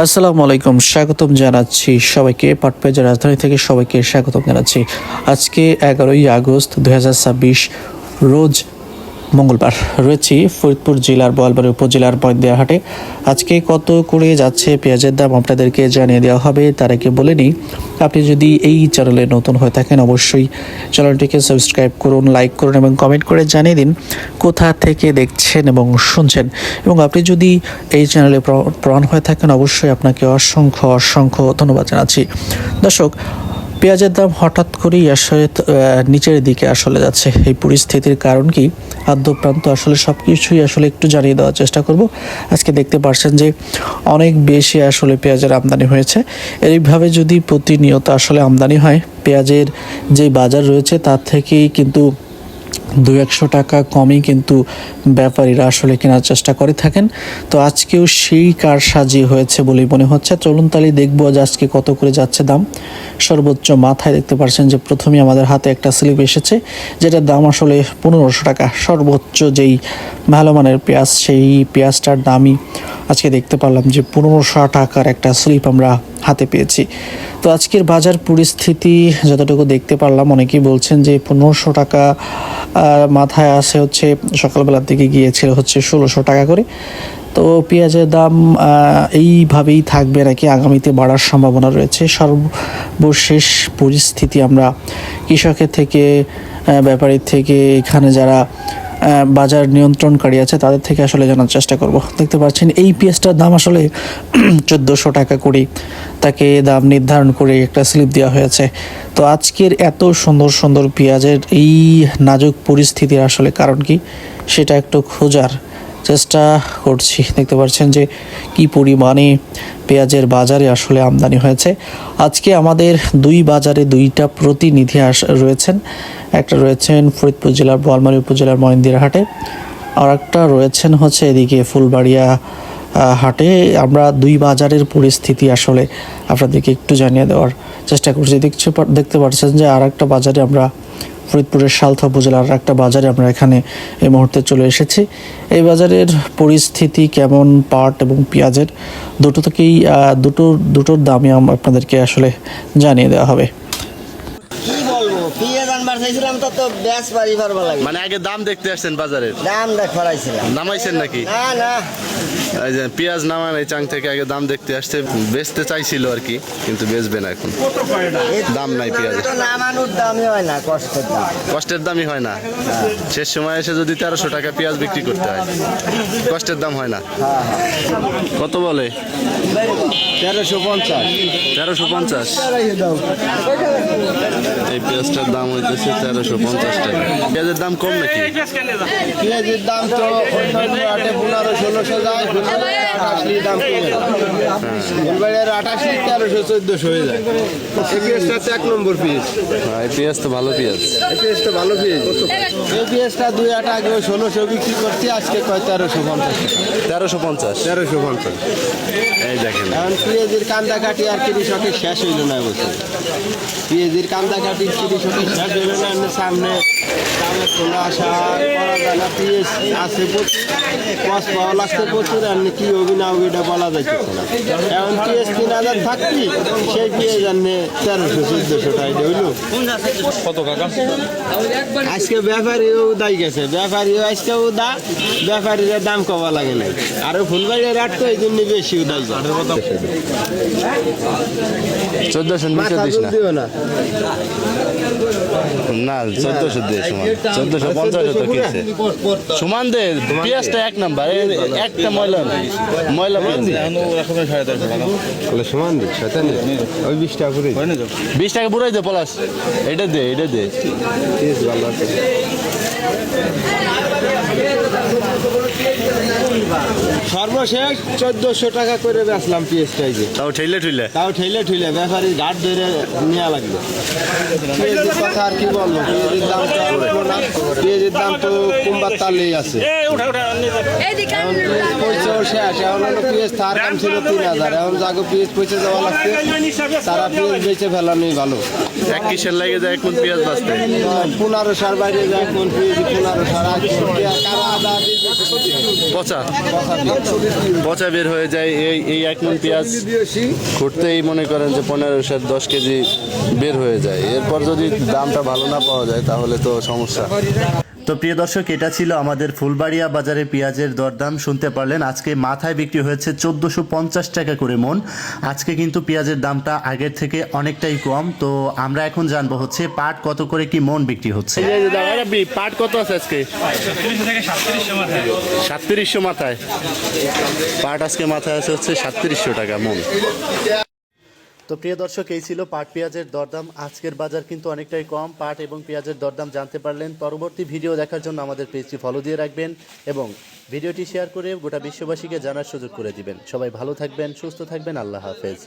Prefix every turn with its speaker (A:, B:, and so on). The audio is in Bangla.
A: আসসালামু আলাইকুম, স্বাগতম জানাচ্ছি সবাইকে। পাটপেজের রাজধানী থেকে সবাইকে স্বাগতম জানাচ্ছি। আজকে 11ই আগস্ট 2026 রোজ মঙ্গলবার। রয়েছি ফরিদপুর জেলার বোয়ালবাড়ি উপজেলার ময়দিয়া হাটে। আজকে কত করে যাচ্ছে পেঁয়াজের দাম আপনাদেরকে জানিয়ে দেওয়া হবে। তার আগে বলে নিই, আপনি যদি এই চ্যানেলে নতুন হয়ে থাকেন অবশ্যই চ্যানেলটিকে সাবস্ক্রাইব করুন, লাইক করুন এবং কমেন্ট করে জানিয়ে দিন কোথা থেকে দেখছেন এবং শুনছেন। এবং আপনি যদি এই চ্যানেলে প্রাণ হয়ে থাকেন অবশ্যই আপনাকে অসংখ্য অসংখ্য ধন্যবাদ জানাচ্ছি। দর্শক, পেঁয়াজের দাম হঠাৎ করেই আসলে নিচের দিকে আসলে যাচ্ছে। এই পরিস্থিতির কারণ কি, আদ্যপ্রান্ত আসলে সব কিছুই আসলে একটু জানিয়ে দেওয়ার চেষ্টা করব। আজকে দেখতে পাচ্ছেন যে অনেক বেশি আসলে পেঁয়াজের আমদানি হয়েছে। এইভাবে যদি প্রতিনিয়ত আসলে আমদানি হয়, পেঁয়াজের যে বাজার রয়েছে তার থেকেই কিন্তু 200 টাকা কমই কিন্তু ব্যাপারীরা আসলে কেনার চেষ্টা করে থাকেন। তো আজকেও সেই কারসাজি হয়েছে বলেই মনে হচ্ছে। চলুন তাহলে দেখবো যে আজকে কত করে যাচ্ছে দাম। সর্বোচ্চ মাথায় দেখতে পাচ্ছেন যে প্রথমেই আমাদের হাতে একটা স্লিপ এসেছে, যেটার দাম আসলে 1500 টাকা। সর্বোচ্চ যেই ভালো মানের পেঁয়াজ, সেই পেঁয়াজটার দামই আজকে দেখতে পারলাম যে 1500 টাকার একটা স্লিপ আমরা হাতে পেয়েছি। তো আজকের বাজার পরিস্থিতি যতটুকু দেখতে পারলাম, অনেকেই বলছেন যে 1500 টাকা মাথায় আসে হচ্ছে, সকালবেলার দিকে গিয়েছিল হচ্ছে 1600 টাকা করে। তো পেঁয়াজের দাম এইভাবেই থাকবে নাকি আগামীতে বাড়ার সম্ভাবনা রয়েছে? সর্বশেষ পরিস্থিতি আমরা কৃষকের থেকে, ব্যাপারীর থেকে, এখানে যারা বাজার নিয়ন্ত্রণকারী আছে তাদের থেকে আসলে জানার চেষ্টা করব। দেখতে পাচ্ছেন এই পেঁয়াজটার দাম আসলে 1400 টাকা করে তাকে দাম নির্ধারণ করে একটা স্লিপ দেওয়া হয়েছে। তো আজকের এত সুন্দর সুন্দর পেঁয়াজের এই নাজুক পরিস্থিতির আসলে কারণ কি, সেটা একটু খোঁজার চেষ্টা করছি। দেখতে পাচ্ছেন যে কি পরিমাণে পেঁয়াজের বাজারে আসলে আমদানি হয়েছে। আজকে আমাদের দুই বাজারে দুইটা প্রতিনিধি রয়েছেন। একটা রয়েছেন ফরিদপুর জেলার বোয়ালমারী উপজেলার মহেন্দির হাটে, আর একটা রয়েছেন হচ্ছে এদিকে ফুলবাড়িয়া হাটে। আমরা দুই বাজারের পরিস্থিতি আসলে আপনাদেরকে একটু জানিয়ে দেওয়ার চেষ্টা করছি। দেখতে পাচ্ছেন যে আর একটা বাজারে আমরা, ফরিদপুরের সালথা উপজেলার একটা বাজারে আমরা এখানে এই মুহূর্তে চলে এসেছি। এই বাজারের পরিস্থিতি কেমন, পাট এবং পেঁয়াজের দুটো থেকেই দুটোর দামই আপনাদেরকে আসলে জানিয়ে দেওয়া হবে।
B: কি বলবো, পেঁয়াজ আনবার চাইছিলাম তো ব্যাস বাড়ি পারবা লাগে।
C: মানে আগে দাম দেখতে আসছেন বাজারের?
B: দাম দেখ ফরাইছিলাম।
C: নামাইছেন নাকি?
B: না না,
C: এই যে পেঁয়াজ নামান এই চাং থেকে আগে দাম দেখতে আসছে, বেচতে চাইছিল আর কি, কিন্তু বেচবে না এখন। দাম নাই পেঁয়াজের।
B: তো নামানোর দামই হয় না, কষ্টের দাম।
C: কষ্টের দামই হয় না। শেষ সময় এসে যদি 1300 টাকা পেঁয়াজ বিক্রি করতে হয়, কষ্টের দাম হয় না। কত বলে?
B: 1350।
C: 1350। এই পেঁয়াজটার দাম হইতেছে 1350 টাকা। পেঁয়াজের দাম কম নাকি?
B: পেঁয়াজের দাম তো অন্যান্য আটে 1500-1600 যায়, ফুলবাড়ির দাম কমে যায়। ফুলবাড়ির 88, 1300-1400 হয়ে যায়। এই পেঁয়াজটা তো 1 নম্বর পেঁয়াজ।
C: এই পেঁয়াজ তো ভালো পেঁয়াজ।
B: এই পেঁয়াজটা ভালো পেঁয়াজ। এই পেঁয়াজটা 2 আটা আগে 1600 বিক্রি করছি, আজকে কয় 1350 টাকা।
C: 1350।
B: 1350।
C: এই দেখেন,
B: এখন পেঁয়াজের কান্দা কাটি আর কৃষকের শেষ হইল না বছর। পেঁয়াজের কান্দা কাটি কৃষকের শেষ হইল না, এমনি সামনে দামের কোনো আশা করা যায় না। পেঁয়াজ আছে প্রচুর, কষ্ট পাওয়া লাগছে প্রচুর, এমনি কি হবি না হবি এটা বলা যাইতেছে না। এখন পেঁয়াজ 3000 থাকবি, সেই পেঁয়াজ এমনি 1300-1400 টাকা হইল।
C: কত কাকা?
B: আজকে ব্যাপারীও দায় গেছে, ব্যাপারীও আজকেও ব্যাপারীরা দাম কমা লাগে না। আরো ফুলবাড়ির রেট তো এই জন্য বেশি উদায় যায়।
C: 1400 নিচে দিস না।
B: না
C: না 1400 দে সমান। 1450 তো কিনছে সমান দে। পেঁয়াজটা 1 নাম্বার, একটা ময়লা নাই, ময়লা পেঁয়াজ
B: সমান দিই, শতানি ওই 20 টাকা করে
C: 20 টাকা বুড়াই দে পলাশ। এটা দে, এটা দে।
B: ভালো আছে। সর্বশেষ 1400 টাকা করে বেচলাম পেঁয়াজটা।
C: তাও ঠেলে ঠুলে
B: ঠেলে ব্যাপারীর ঘাট ধরে নেওয়া লাগবে। পেঁয়াজের কথা আর কি বলবো, পেঁয়াজের দাম তো আর উঠলো না। পেঁয়াজের দাম তো কুম্বার তালেই আছে। এখন পেঁয়াজ পয়সাও শেষ। এখন হলো পেঁয়াজ তার দাম ছিল 3000, এখন যাকে পেঁয়াজ পয়সা দেওয়া লাগছে তারা পেঁয়াজ বেচে ফেলানোই ভালো।
C: এক কিসের লাগে যায় কোন পেঁয়াজ বাঁচতে?
B: 1500 বাইরে যায় কোন পেঁয়াজ কেজি 1500 কারা আদা
C: পচা পচা বের হয়ে যায়। এই 1 মণ পেঁয়াজ খুঁড়তেই মনে করেন যে 15-10 কেজি বের হয়ে যায়। এরপর যদি দামটা ভালো না পাওয়া যায় তাহলে তো সমস্যা।
D: তো প্রিয় দর্শক, এটা ছিল আমাদের ফুলবাড়িয়া বাজারে পেঁয়াজের দরদাম। শুনতে পারলেন আজকে মাথায় বিক্রি হয়েছে 1450 টাকা করে মন। আজকে কিন্তু পেঁয়াজের দামটা আগের থেকে অনেকটাই কম। তো আমরা এখন জানবো হচ্ছে পাট কত করে কি মন বিক্রি হচ্ছে।
C: পাট কত আছে আজকে? 3700 মাথায় পাট আজকে মাথায় আছে হচ্ছে 3700 টাকা মন।
D: তো প্রিয় দর্শক, এই ছিল পাট পেঁয়াজের দরদাম। আজকের বাজার কিন্তু অনেকটাই কম। পাট এবং পেঁয়াজের দরদাম জানতে পারলেন। পরবর্তী ভিডিও দেখার জন্য আমাদের পেজটি ফলো দিয়ে রাখবেন এবং ভিডিওটি শেয়ার করে গোটা বিশ্ববাসীকে জানার সুযোগ করে দিবেন। সবাই ভালো থাকবেন, সুস্থ থাকবেন। আল্লাহ হাফেজ।